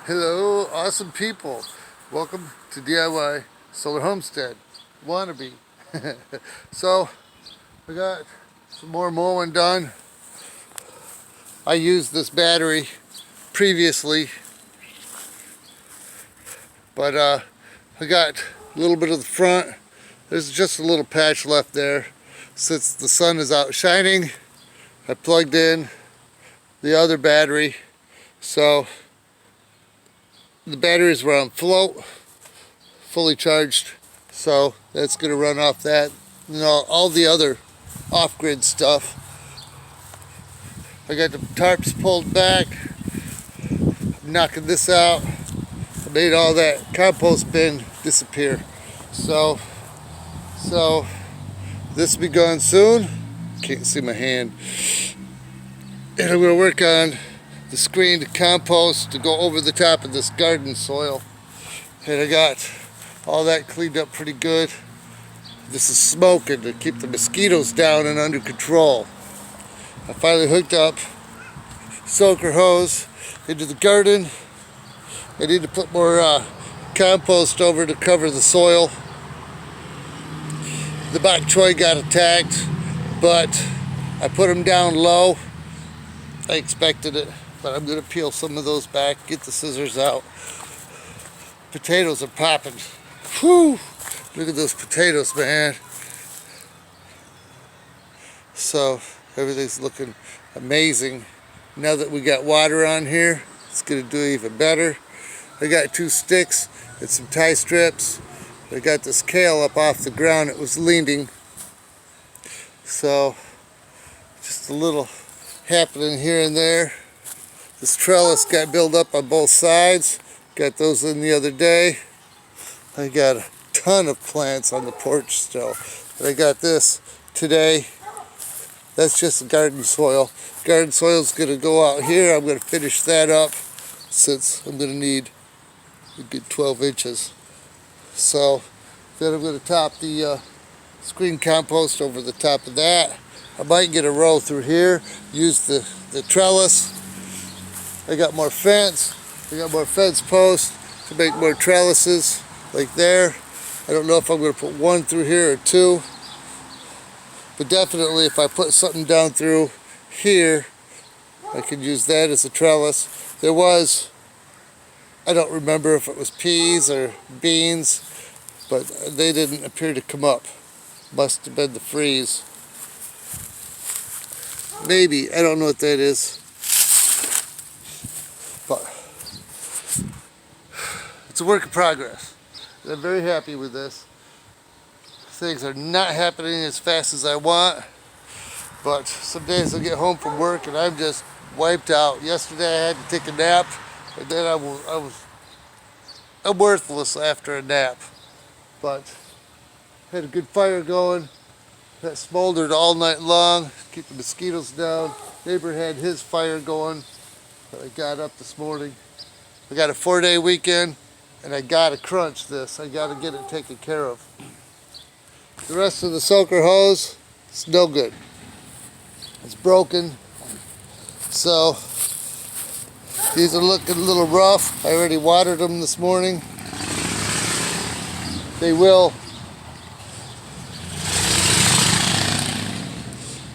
Hello, awesome people. Welcome to DIY Solar Homestead. Wannabe. So, we got some more mowing done. I used this battery previously, but I got a little bit of the front. There's just a little patch left there. Since the sun is out shining, I plugged in the other battery. So the batteries were on float, fully charged, so that's going to run off that. You know, all the other off-grid stuff. I got the tarps pulled back. I'm knocking this out. I made all that compost bin disappear. So this will be gone soon. Can't see my hand. And I'm going to work on the screened compost to go over the top of this garden soil. And I got all that cleaned up pretty good. This is smoking to keep the mosquitoes down and under control. I finally hooked up soaker hose into the garden. I need to put more compost over to cover the soil. The bok choy got attacked, but I put them down low. I expected it. But I'm going to peel some of those back, get the scissors out. Potatoes are popping. Whew! Look at those potatoes, man. So everything's looking amazing. Now that we got water on here, it's going to do even better. I got 2 sticks and some tie strips. I got this kale up off the ground. It was leaning. So just a little happening here and there. This trellis got built up on both sides. Got those in the other day. I got a ton of plants on the porch still. But I got this today. That's just the garden soil. Garden soil is going to go out here. I'm going to finish that up since I'm going to need a good 12 inches. So then I'm going to top the screen compost over the top of that. I might get a row through here. Use the trellis. I got more fence. I got more fence posts to make more trellises like there. I don't know if I'm going to put 1 through here or 2. But definitely if I put something down through here, I could use that as a trellis. There was, I don't remember if it was peas or beans, but they didn't appear to come up. Must have been the freeze. Maybe, I don't know what that is. But it's a work in progress. And I'm very happy with this. Things are not happening as fast as I want, but some days I get home from work and I'm just wiped out. Yesterday I had to take a nap, and then I'm worthless after a nap. But had a good fire going. That smoldered all night long, keep the mosquitoes down. Neighbor had his fire going. I got up this morning. I got a 4-day weekend and I gotta crunch this. I gotta get it taken care of. The rest of the soaker hose, it's no good. It's broken. So these are looking a little rough. I already watered them this morning. They will.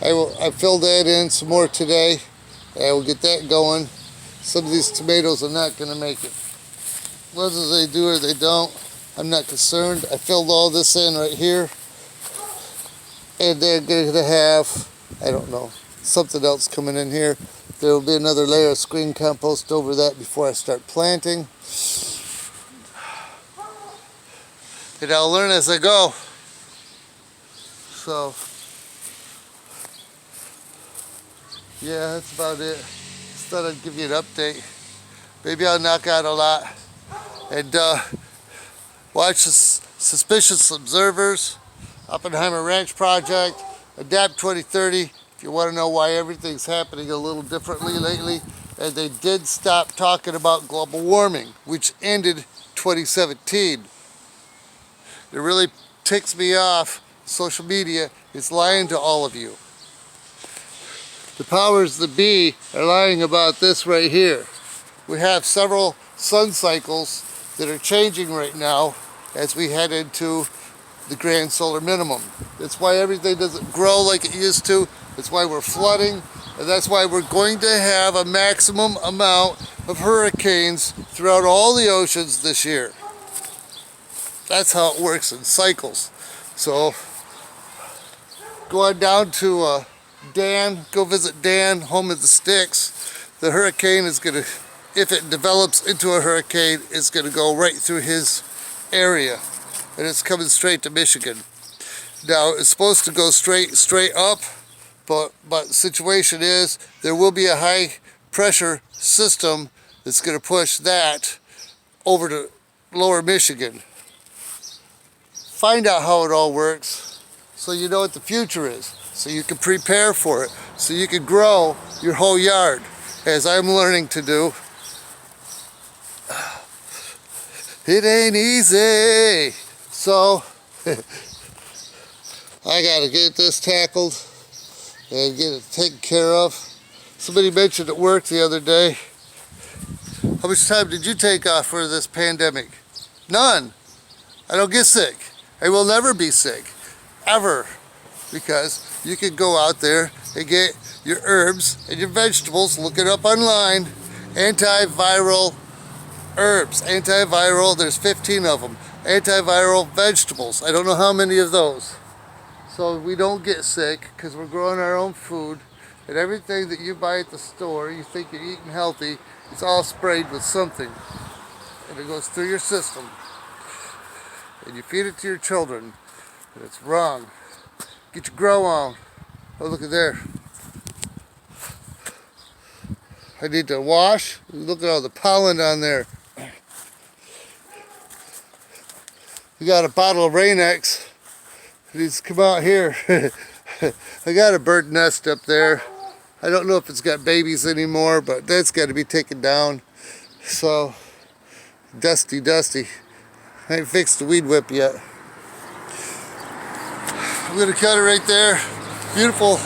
I filled that in some more today. I will get that going. Some of these tomatoes are not going to make it. Whether they do or they don't, I'm not concerned. I filled all this in right here. And they're going to have, I don't know, something else coming in here. There will be another layer of screen compost over that before I start planting. And I'll learn as I go. So, yeah, that's about it. Just thought I'd give you an update. Maybe I'll knock out a lot. And watch the Suspicious Observers, Oppenheimer Ranch Project, Adapt 2030. If you want to know why everything's happening a little differently lately. And they did stop talking about global warming, which ended 2017. It really ticks me off. Social media is lying to all of you. The powers that be are lying about this right here. we have several sun cycles that are changing right now as we head into the grand solar minimum. That's why everything doesn't grow like it used to. That's why we're flooding, and that's why we're going to have a maximum amount of hurricanes throughout all the oceans this year. That's how it works in cycles. So go on down to Dan, go visit Dan, home of the sticks. The hurricane is going to, if it develops into a hurricane, it's going to go right through his area, and it's coming straight to Michigan. Now it's supposed to go straight up, but the situation is there will be a high pressure system that's going to push that over to lower Michigan. Find out how it all works so you know what the future is, so you can prepare for it, so you can grow your whole yard, as I'm learning to do. It ain't easy. So I gotta get this tackled and get it taken care of. Somebody mentioned at work the other day, how much time did you take off for this pandemic? None. I don't get sick. I will never be sick, ever, because you can go out there and get your herbs and your vegetables, look it up online, antiviral herbs, antiviral, there's 15 of them, antiviral vegetables, I don't know how many of those. So we don't get sick because we're growing our own food, and everything that you buy at the store, you think you're eating healthy, it's all sprayed with something, and it goes through your system, and you feed it to your children, and it's wrong. Get your grow on. Oh, look at there. I need to wash. Look at all the pollen on there. We got a bottle of Rain-X. It needs to come out here. I got a bird nest up there. I don't know if it's got babies anymore, but that's got to be taken down. So, dusty. I ain't fixed the weed whip yet. I'm going to cut it right there. Beautiful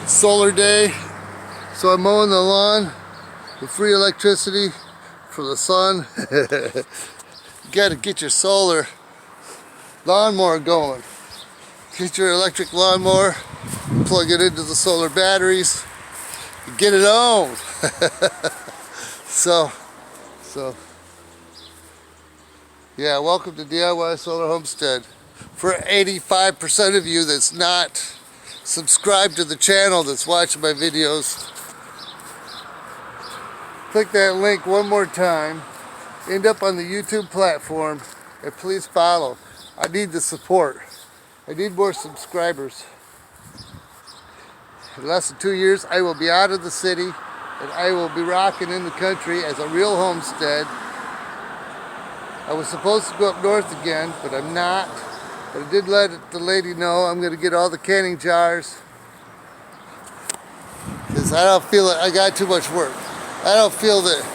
solar day. So I'm mowing the lawn with free electricity for the sun. You got to get your solar lawnmower going. Get your electric lawnmower, plug it into the solar batteries, and get it on. So, yeah, welcome to DIY Solar Homestead. For 85% of you that's not subscribed to the channel, that's watching my videos, click that link one more time, end up on the YouTube platform, and please follow. I need the support. I need more subscribers. In less than 2 years, I will be out of the city, and I will be rocking in the country as a real homestead. I was supposed to go up north again, but I'm not. But I did let the lady know I'm going to get all the canning jars, because I don't feel that I got too much work. I don't feel that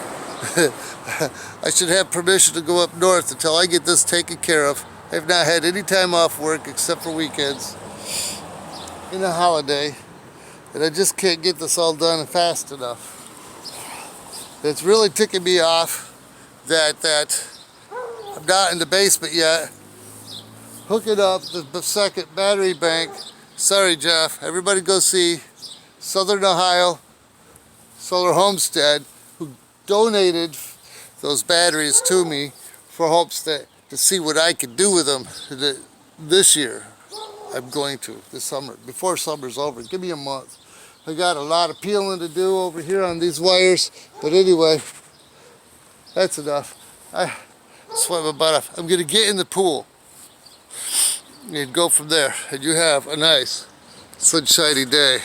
I should have permission to go up north until I get this taken care of. I've not had any time off work except for weekends and a holiday, and I just can't get this all done fast enough. It's really ticking me off that I'm not in the basement yet, hooking up the second battery bank. Sorry, Jeff. Everybody go see Southern Ohio Solar Homestead, who donated those batteries to me for hopes that to see what I could do with them this year. I'm going to, this summer, before summer's over. Give me a month. I got a lot of peeling to do over here on these wires, but anyway, that's enough. I sweat my butt off. I'm going to get in the pool and go from there, and you have a nice sunshiny day.